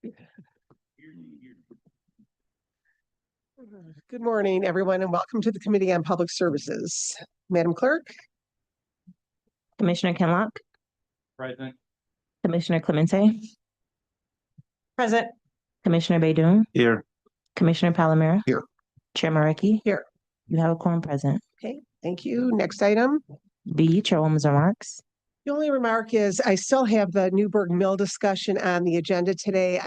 Good morning, everyone, and welcome to the Committee on Public Services. Madam Clerk? Commissioner Kinlock, Present. Commissioner Clemente, Present. Commissioner Baydoun, Here. Commissioner Palomero. Here. Chair Marecki. Here. You have a quorum present. Okay, thank you. Next item. B, Chairwoman's remarks. The only remark is I still have the Newburgh Mill discussion on the agenda today.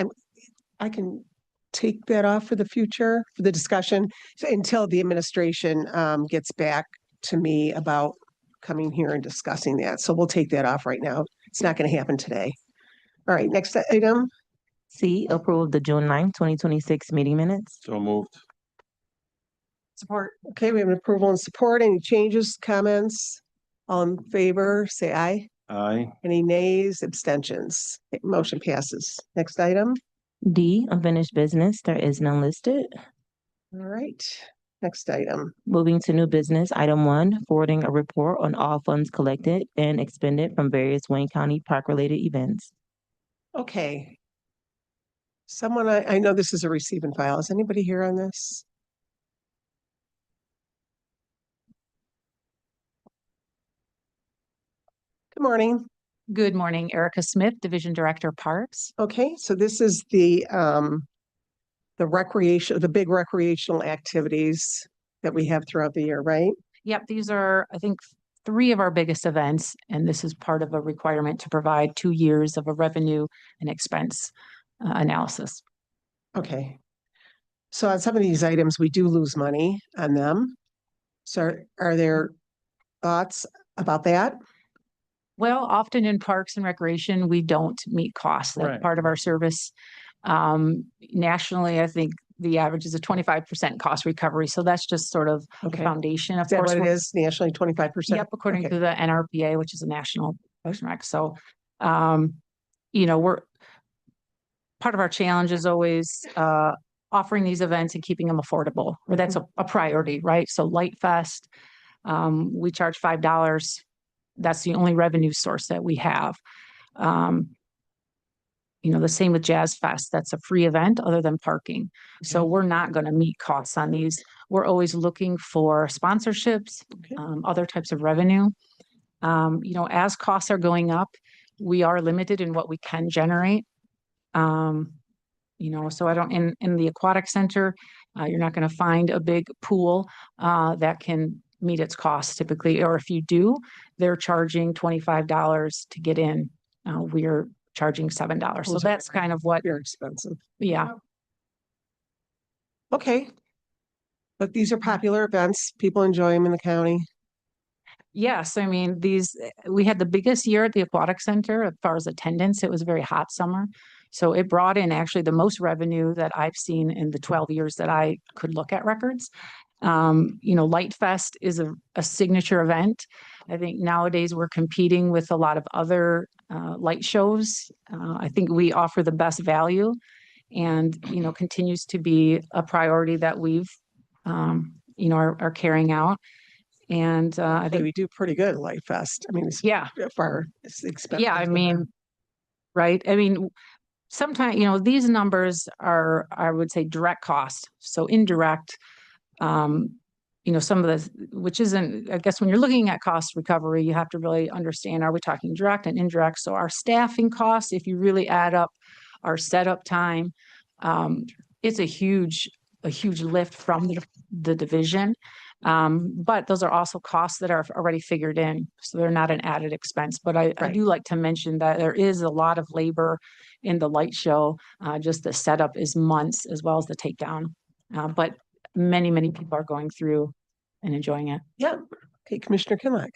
I can take that off for the future, for the discussion, until the administration gets back to me about coming here and discussing that. So we'll take that off right now. It's not going to happen today. All right, next item. C, approval of the June 9th, 2026 meeting minutes. So moved. Support. Okay, we have an approval and support. Any changes, comments? All in favor, say aye. Aye. Any nays, abstentions? Okay, motion passes. Next item. D, unfinished business. There is none listed. All right, next item. Moving to new business, item 1, forwarding a report on all funds collected and expended from various Wayne County park-related events. Okay. Someone, I know this is a receive and file. Is anybody here on this? Good morning. Good morning, Erica Smith, Division Director, Parks. Okay, so this is the recreation, the big recreational activities that we have throughout the year, right? Yep, these are, I think, 3 of our biggest events, and this is part of a requirement to provide 2 years of a revenue and expense analysis. Okay. So on some of these items, we do lose money on them. So are there thoughts about that? Well, often in parks and recreation, we don't meet costs. That's Right. part of our service. Nationally, I think the average is a 25% cost recovery. So that's just sort of the Okay. foundation. Of Is that course, what it we're- is nationally, 25%? Yep, according Okay. to the NRPA, which is a national Parks and Rec. So, we're part of our challenge is always offering these events and keeping them affordable. Or that's a priority, right? So Light Fest, we charge $5. That's the only revenue source that we have. The same with Jazz Fest. That's a free event other than parking. So we're not going to meet costs on these. We're always looking for sponsorships, Okay. other types of revenue. As costs are going up, we are limited in what we can generate. So I don't, in the aquatic center, you're not going to find a big pool that can meet its costs typically, or if you do, they're charging $25 to get in. We're charging $7. So Those are that's kind of what, Very expensive. yeah. Okay. But these are popular events. People enjoy them in the county. Yes, I mean, we had the biggest year at the aquatic center as far as attendance. It was a very hot summer. So it brought in actually the most revenue that I've seen in the 12 years that I could look at records. Light Fest is a signature event. I think nowadays we're competing with a lot of other light shows. I think we offer the best value and, continues to be a priority that we've, are carrying out. And I think we do pretty good at Light Fest. I mean, it's expensive. Yeah, I mean, right. I mean, sometimes, these numbers are, I would say, direct cost. So indirect, some of the, which isn't, I guess when you're looking at cost recovery, you have to really understand, are we talking direct and indirect? So our staffing costs, if you really add up our setup time, it's a huge lift from the division. But those are also costs that are already figured in, so they're not an added expense. But I do like to mention that there is a lot of labor in the light show. Just the setup is months as well as the takedown. But many, many people are going through and enjoying it. Yeah. Okay, Commissioner Kinlock.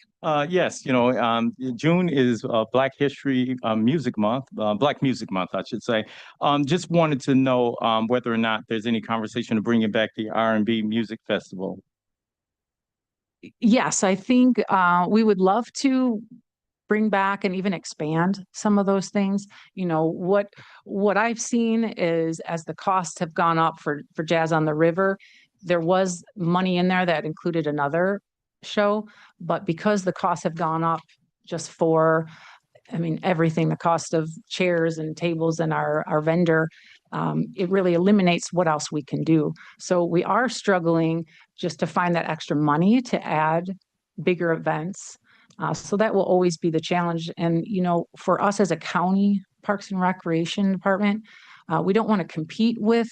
Yes, June is Black History Music Month, Black Music Month, I should say. Just wanted to know whether or not there's any conversation to bringing back the R&B Music Festival. Yes, I think we would love to bring back and even expand some of those things. What I've seen is as the costs have gone up for Jazz on the River, there was money in there that included another show, but because the costs have gone up just for, everything, the cost of chairs and tables and our vendor, it really eliminates what else we can do. So we are struggling just to find that extra money to add bigger events. So that will always be the challenge. And, for us as a county Parks and Recreation Department, we don't want to compete with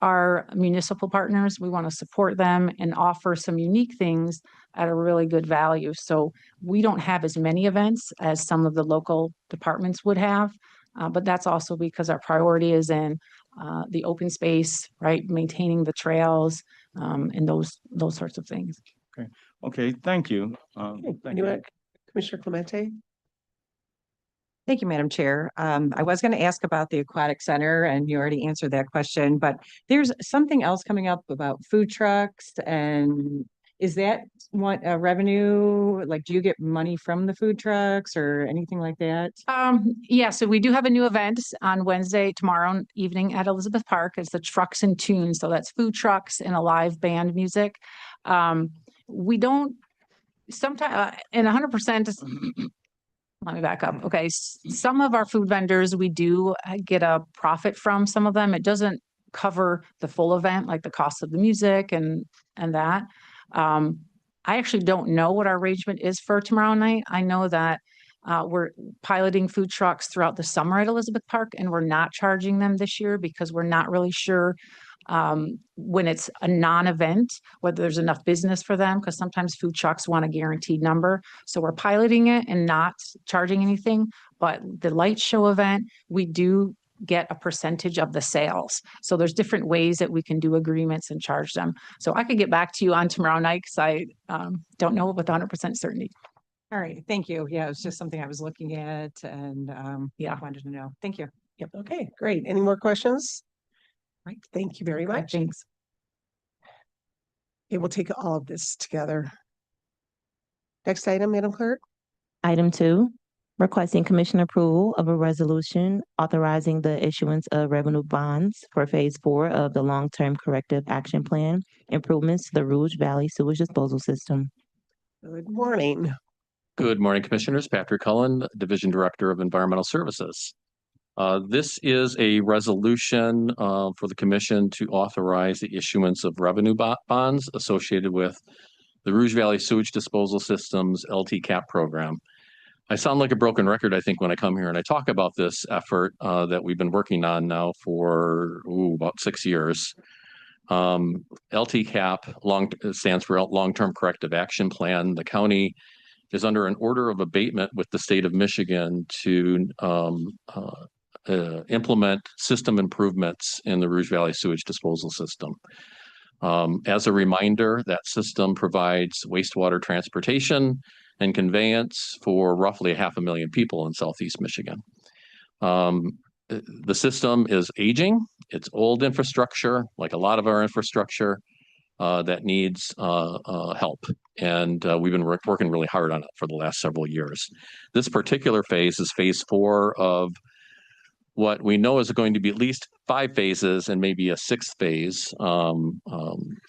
our municipal partners. We want to support them and offer some unique things at a really good value. So we don't have as many events as some of the local departments would have. But that's also because our priority is in the open space, right? Maintaining the trails, and those sorts of things. Okay, thank you. Okay, Thank you. Commissioner Clemente? Thank you, Madam Chair. I was going to ask about the Aquatic Center and you already answered that question, but there's something else coming up about food trucks, and is that what revenue, like, do you get money from the food trucks or anything like that? Yeah, so we do have a new event on Wednesday, tomorrow evening at Elizabeth Park. It's the Trucks and Tunes. So that's food trucks and a live band music. We don't sometimes, and 100%, let me back up. Okay. Some of our food vendors, we do get a profit from some of them. It doesn't cover the full event, like the cost of the music and that. I actually don't know what our arrangement is for tomorrow night. I know that we're piloting food trucks throughout the summer at Elizabeth Park, and we're not charging them this year because we're not really sure when it's a non-event, whether there's enough business for them, because sometimes food trucks want a guaranteed number. So we're piloting it and not charging anything. But the light show event, we do get a percentage of the sales. So there's different ways that we can do agreements and charge them. So I could get back to you on tomorrow night because I don't know with 100% certainty. All right, thank you. Yeah, it was just something I was looking at and Yeah. wanted to know. Thank you. Yep. Okay, great. Any more questions? Right. Thank you very much. Thanks. Okay, we'll take all of this together. Next item, Madam Clerk. Item 2, requesting commission approval of a resolution authorizing the issuance of revenue bonds for Phase 4 of the long-term corrective action plan improvements to the Rouge Valley sewage disposal system. Good morning. Good morning, Commissioners. Patrick Cullen, Division Director of Environmental Services. This is a resolution for the Commission to authorize the issuance of revenue bonds associated with the Rouge Valley Sewage Disposal System's LTCAP program. I sound like a broken record, I think, when I come here and I talk about this effort that we've been working on now for about 6 years. LTCAP stands for Long-Term Corrective Action Plan. The county is under an order of abatement with the state of Michigan to implement system improvements in the Rouge Valley sewage disposal system. As a reminder, that system provides wastewater transportation and conveyance for roughly 500,000 people in Southeast Michigan. The system is aging. It's old infrastructure, like a lot of our infrastructure, that needs help. And we've been working really hard on it for the last several years. This particular phase is Phase 4 of what we know is going to be at least 5 phases and maybe a 6th phase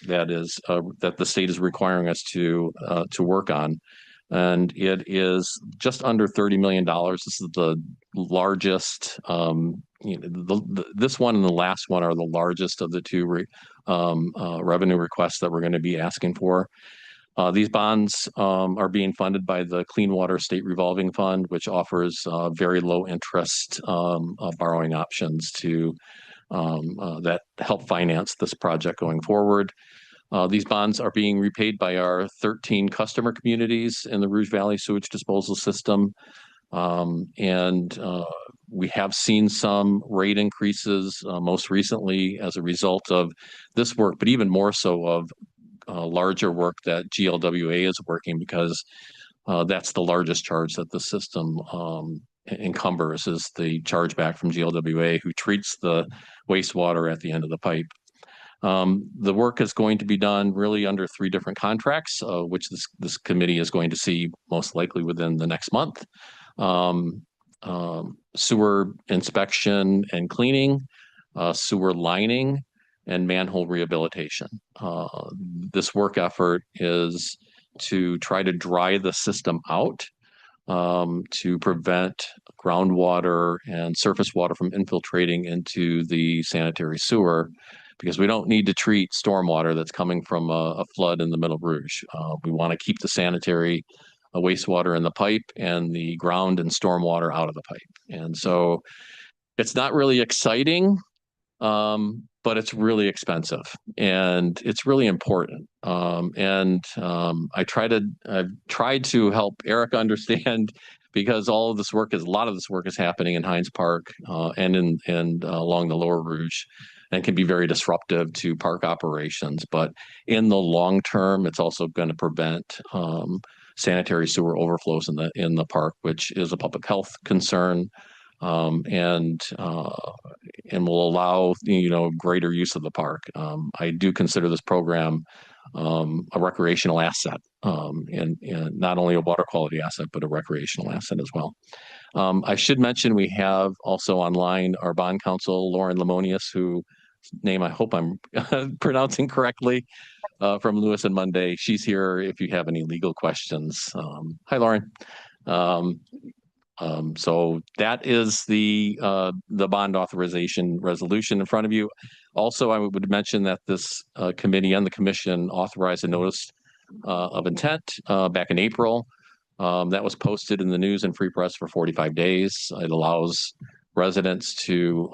that the state is requiring us to work on. And it is just under $30 million. This is the largest, this one and the last one are the largest of the 2 revenue requests that we're going to be asking for. These bonds are being funded by the Clean Water State Revolving Fund, which offers very low interest borrowing options to that help finance this project going forward. These bonds are being repaid by our 13 customer communities in the Rouge Valley sewage disposal system. We have seen some rate increases most recently as a result of this work, but even more so of larger work that GLWA is working, because that's the largest charge that the system encumbers, is the charge back from GLWA, who treats the wastewater at the end of the pipe. The work is going to be done really under 3 different contracts, which this committee is going to see most likely within the next month. Sewer inspection and cleaning, sewer lining, and manhole rehabilitation. This work effort is to try to dry the system out to prevent groundwater and surface water from infiltrating into the sanitary sewer, because we don't need to treat stormwater that's coming from a flood in the Middle Rouge. We want to keep the sanitary wastewater in the pipe and the ground and stormwater out of the pipe. And so it's not really exciting, but it's really expensive and it's really important. I've tried to help Eric understand, because a lot of this work is happening in Hines Park and along the Lower Rouge, and can be very disruptive to park operations. But in the long term, it's also going to prevent sanitary sewer overflows in the park, which is a public health concern. And will allow greater use of the park. I do consider this program a recreational asset, and not only a water quality asset, but a recreational asset as well. I should mention we have also online our bond counsel, Lauren Lemonius, whose name I hope I'm pronouncing correctly, from Lewis and Monday. She's here if you have any legal questions. Hi, Lauren. So that is the bond authorization resolution in front of you. Also, I would mention that this committee and the commission authorized a notice of intent back in April. That was posted in the news and free press for 45 days. It allows residents to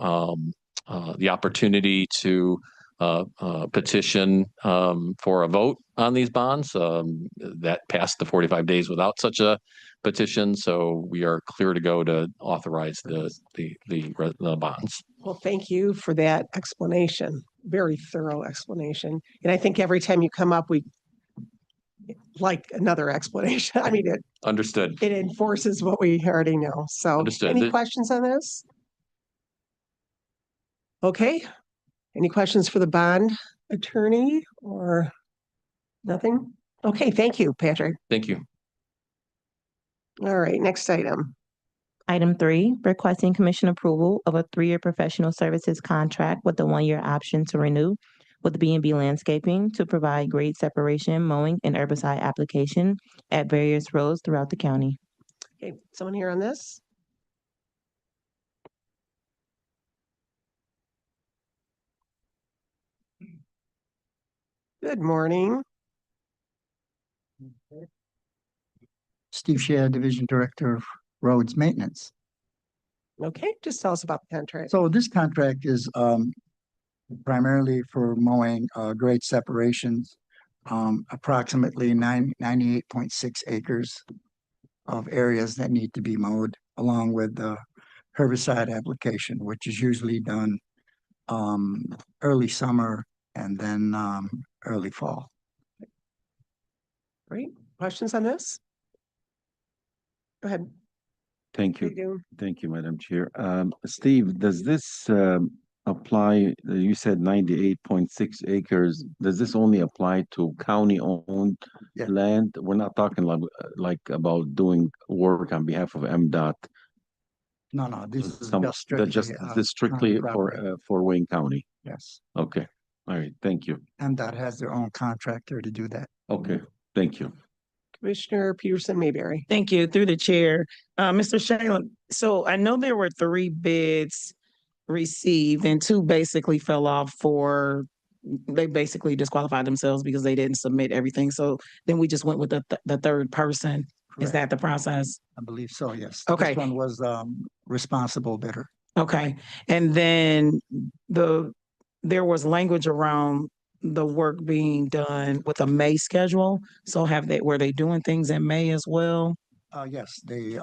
the opportunity to petition for a vote on these bonds. That passed the 45 days without such a petition, so we are clear to go to authorize the bonds. Well, thank you for that explanation. Very thorough explanation. And I think every time you come up, we like another explanation. I mean, Understood. it enforces what we already know. So Understood. Any questions on this? Okay. Any questions for the bond attorney or nothing? Okay, thank you, Patrick. Thank you. All right, next item. Item 3, requesting commission approval of a 3-year professional services contract with a 1-year option to renew with B&B Landscaping to provide grade separation, mowing, and herbicide application at various roads throughout the county. Okay, someone here on this? Good morning. Steve Shea, Division Director of Roads Maintenance. Okay, just tell us about the contract. So this contract is primarily for mowing grade separations, approximately 98.6 acres of areas that need to be mowed, along with the herbicide application, which is usually done early summer and then early fall. Great. Questions on this? Go ahead. Thank How you you. doing? Thank you, Madam Chair. Steve, does this apply, you said 98.6 acres, does this only apply to county-owned Yeah. land? We're not talking like about doing work on behalf of MDOT. No, this is Some- just strictly, this strictly county property. for Wayne County. Yes, Okay, all right, thank you. MDOT has their own contractor to do that. Okay, thank you. Commissioner Peterson Mayberry. Thank you, through the chair. Mr. Shalen, so I know there were 3 bids received and 2 basically fell off they basically disqualified themselves because they didn't submit everything. So then we just went with the third person. Is Correct. that the process? I believe so, yes. Okay. This one was responsible bidder. Okay. And then there was language around the work being done with a May schedule. So were they doing things in May as well? Yes, they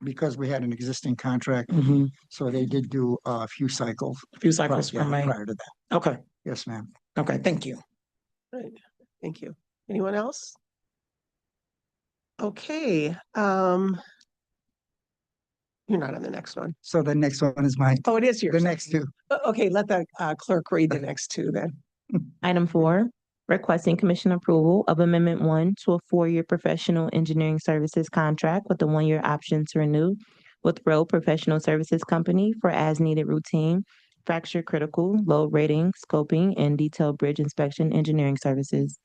because we had an existing contract, Mhm. so they did do a few cycles. A few cycles from May. Prior to that. Okay. Yes, ma'am. Okay. Thank you. Right, thank you. Anyone else? Okay, you're not on the next one. So the next one is mine. Oh, it is yours. The next 2. Okay, let the clerk read the next 2 then. Item 4, requesting commission approval of Amendment 1 to a 4-year professional engineering services contract with a 1-year option to renew with Road Professional Services Company for as-needed routine, fracture critical, load rating, scoping, and detailed bridge inspection engineering services.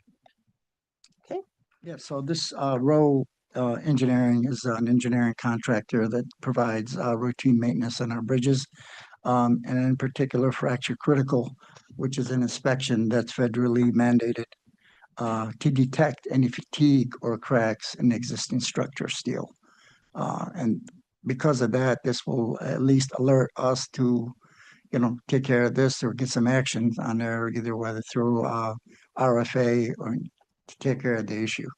Yeah, so this row Engineering is an engineering contractor that provides routine maintenance on our bridges. And in particular fracture critical, which is an inspection that's federally mandated to detect any fatigue or cracks in existing structure steel. And because of that, this will at least alert us to, take care of this or get some action on there, either whether through RFA or to take care of the issue.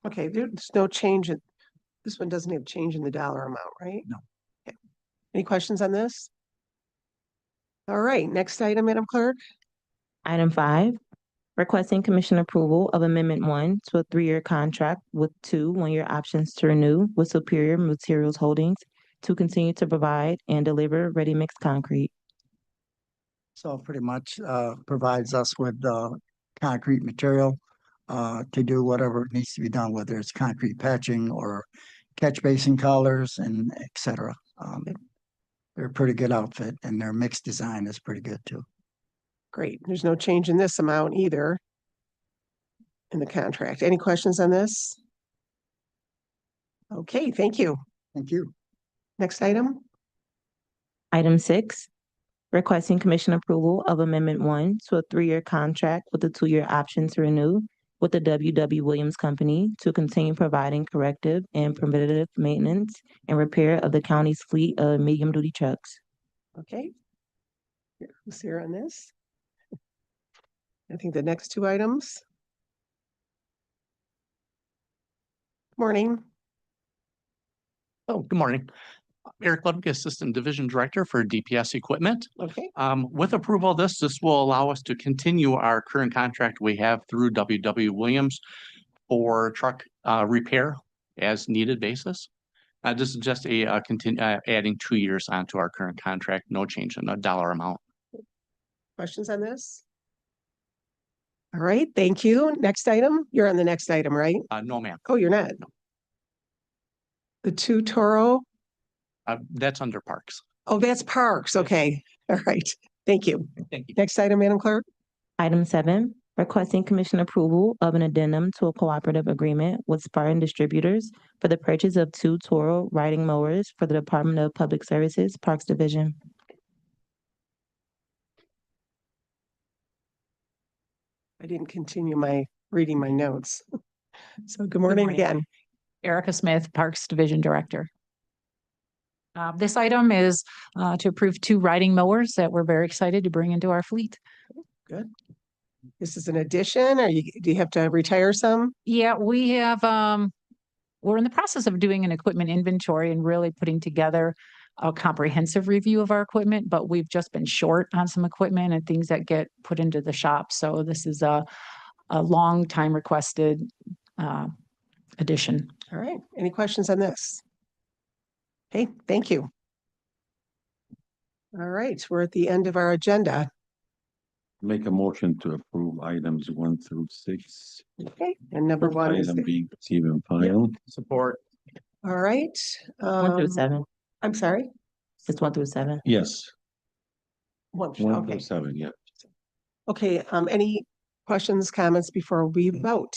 Okay, there's no change in, this one doesn't have change in the dollar amount, right? No. Okay. Any questions on this? All right, next item, Madam Clerk. Item 5, requesting commission approval of Amendment 1 to a 3-year contract with 2 one-year options to renew with Superior Materials Holdings to continue to provide and deliver ready-mix concrete. So pretty much provides us with concrete material to do whatever needs to be done, whether it's concrete patching or catch basin collars and et cetera. They're a pretty good outfit, and their mix design is pretty good too. Great, there's no change in this amount either in the contract. Any questions on this? Okay, thank you. Thank you. Next item. Item 6, requesting commission approval of Amendment 1 to a 3-year contract with a 2-year option to renew with the W.W. Williams Company to continue providing corrective and preventative maintenance and repair of the county's fleet of medium-duty trucks. Okay. Who's here on this? I think the next 2 items. Morning. Oh, good morning. Eric Ludwig, Assistant Division Director for DPS Equipment. Okay, With approval of this will allow us to continue our current contract we have through WW Williams for truck repair as needed basis. This is just a adding 2 years onto our current contract, no change in the dollar amount. questions on this? All right, thank you. Next item. You're on the next item, right? No, ma'am. Oh, you're not. The 2 Toro. That's under Parks. Oh, that's Parks. Okay. All right. Thank you. Thank you. Next item, Madam Clerk. Item 7, requesting commission approval of an addendum to a cooperative agreement with Spartan Distributors for the purchase of 2 Toro riding mowers for the Department of Public Services Parks Division. I didn't continue reading my notes. So good morning morning. again. Erica Smith, Parks Division Director. This item is to approve 2 riding mowers that we're very excited to bring into our fleet. Good. This is an addition, or do you have to retire some? Yeah, we have, we're in the process of doing an equipment inventory and really putting together a comprehensive review of our equipment, but we've just been short on some equipment and things that get put into the shop. So this is a long time requested addition. All right. Any questions on this? Okay, thank you. All right, we're at the end of our agenda. Make a motion to approve items 1 through 6. Okay, and number 1 is, Item being received and filed. Support. all right. 1 through 7. I'm sorry? It's 1 through 7. Yes, 1, 1 okay. through 7, yeah. Okay, any questions, comments before we vote?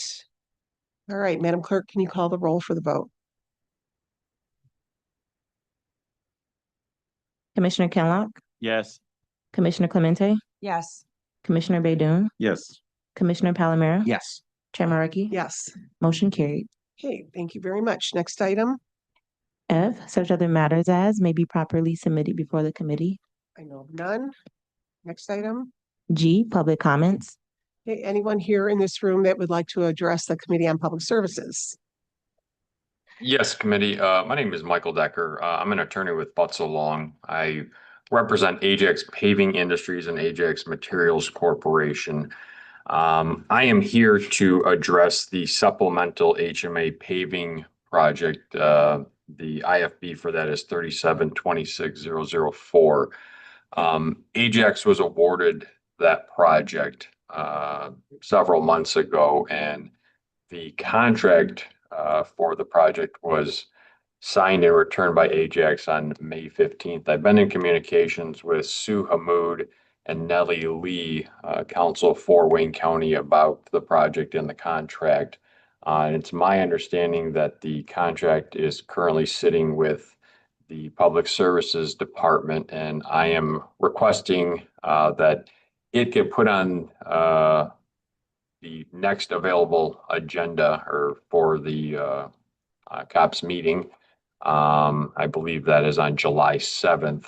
All right, Madam Clerk, can you call the roll for the vote? Commissioner Kenlock, Yes. Commissioner Clemente, Yes. Commissioner Baydun, Yes, Commissioner Palomero, Yes. Chair Markey. Yes. Motion carried. Okay, thank you very much. Next item. F, such other matters as may be properly submitted before the committee. I know of none. Next item. G, public comments. Okay, anyone here in this room that would like to address the Committee on Public Services? Yes, committee. My name is Michael Decker. I'm an attorney with Butzel Long. I represent Ajax Paving Industries and Ajax Materials Corporation. I am here to address the supplemental HMA paving project. The IFB for that is 3726004. Ajax was awarded that project several months ago, and the contract for the project was signed and returned by Ajax on May 15th. I've been in communications with Sue Hammoud and Nellie Lee, counsel for Wayne County, about the project and the contract. And it's my understanding that the contract is currently sitting with the Public Services Department, and I am requesting that it get put on the next available agenda or for the COPS meeting. I believe that is on July 7th.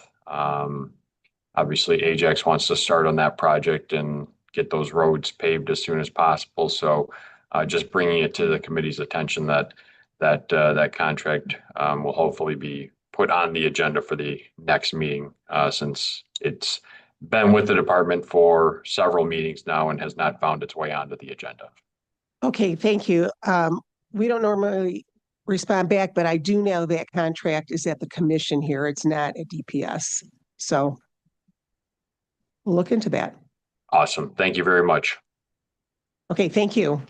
Obviously, Ajax wants to start on that project and get those roads paved as soon as possible. So just bringing it to the committee's attention that that contract will hopefully be put on the agenda for the next meeting, since it's been with the department for several meetings now and has not found its way onto the agenda. Okay, thank you. We don't normally respond back, but I do know that contract is at the commission here. It's not at DPS. So we'll look into that. Awesome. Thank you very much. Okay, thank you.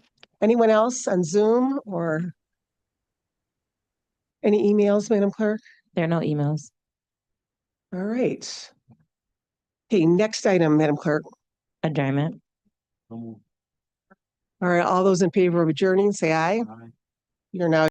Anyone else on Zoom or any emails, Madam Clerk? There are no emails. All right. Okay, next item, Madam Clerk. Adjournment. All right, all those in favor of adjourning, say aye. You're now